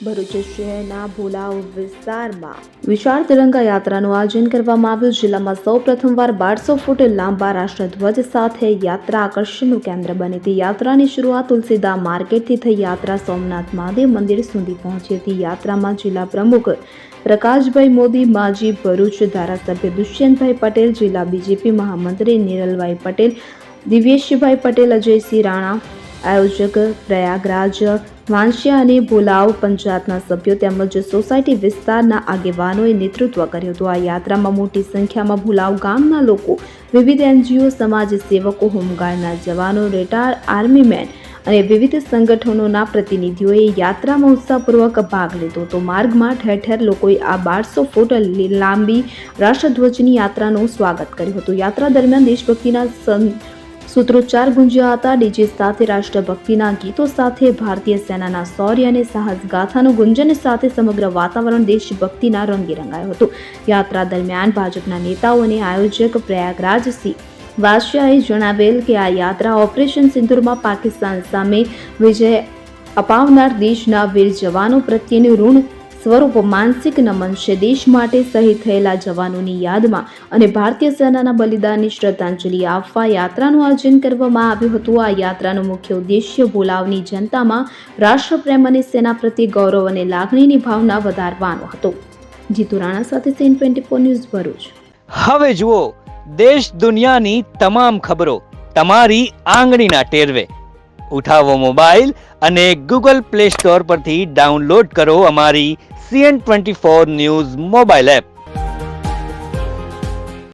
ભરૂચ શહેરના ભોલાવ વિસ્તારમાં વિશાળ તિરંગા યાત્રાનું આયોજન કરવામાં આવ્યું. જિલ્લામાં સૌ પ્રથમવાર 1200 ફૂટ લાંબા રાષ્ટ્રધ્વજ સાથે યાત્રા આકર્ષણનું કેન્દ્ર બની હતી. યાત્રાની શરૂઆત તુલસીદામ માર્કેટથી થઈ યાત્રા સોમનાથ મહાદેવ મંદિર સુધી પહોંચી હતી. યાત્રામાં જિલ્લા પ્રમુખ પ્રકાશભાઈ મોદી, માજી ભરૂચ ધારાસભ્ય દુષ્યંતભાઈ પટેલ, જિલ્લા બીજેપી મહામંત્રી નિરલભાઈ પટેલ, દિવ્યેશભાઈ પટેલ, અજયસિંહ રાણા, આયોજક પ્રયાગરાજ વાંસિયા અને ભોલાવ પંચાયતના સભ્યો તેમજ સોસાયટી વિસ્તારના આગેવાનોએ નેતૃત્વ કર્યું હતું. આ યાત્રામાં મોટી સંખ્યામાં ભોલાવ ગામના લોકો, વિવિધ એનજીઓ, સમાજ સેવકો, હોમગાર્ડના જવાનો, રિટાયર્ડ આર્મી મેન અને વિવિધ સંગઠનોના પ્રતિનિધિઓએ યાત્રામાં ઉત્સાહપૂર્વક ભાગ લીધો હતો. માર્ગમાં ઠેર ઠેર લોકોએ આ 1200 ફૂટ લાંબી રાષ્ટ્રધ્વજની યાત્રાનું સ્વાગત કર્યું હતું. યાત્રા દરમિયાન દેશભક્તિના સૂત્રોચ્ચાર ગુંજ્યા હતા. ડીજે સાથે રાષ્ટ્રભક્તિના ગીતો સાથે ભારતીય સેનાના શૌર્ય અને સાહસ ગાથાનું ગુંજન સાથે સમગ્ર વાતાવરણ દેશભક્તિના રંગે રંગાયું હતું. યાત્રા દરમિયાન ભાજપના નેતાઓ અને આયોજક પ્રયાગરાજસિંહ વાસિયાએ જણાવેલ કે આ યાત્રા ઓપરેશન સિંદૂરમાં પાકિસ્તાન સામે વિજય અપાવનાર દેશના વીર જવાનો પ્રત્યેનું ઋણ સ્વરૂપ માનસિક નમન છે. દેશ માટે શહીદ થયેલા જવાનોની યાદમાં અને ભારતીય સેનાના બલિદાનની શ્રદ્ધાંજલિ આપવા યાત્રાનું આયોજન કરવામાં આવ્યું હતું. આ યાત્રાનો મુખ્ય ઉદ્દેશ્ય ભોલાવની જનતામાં રાષ્ટ્રપ્રેમ અને સેના પ્રત્યે ગૌરવ અને લાગણીની ભાવના વધારવાનો હતો. જીતુ રાણા સાથે સીન 24 ન્યૂઝ ભરૂચ. હવે જુઓ દેશ દુનિયાની તમામ ખબરો તમારી આંગળીના ટેરવે. ઉઠાવો મોબાઈલ અને Google Play Store પરથી ડાઉનલોડ કરો અમારી CN24 ન્યૂઝ મોબાઈલ એપ.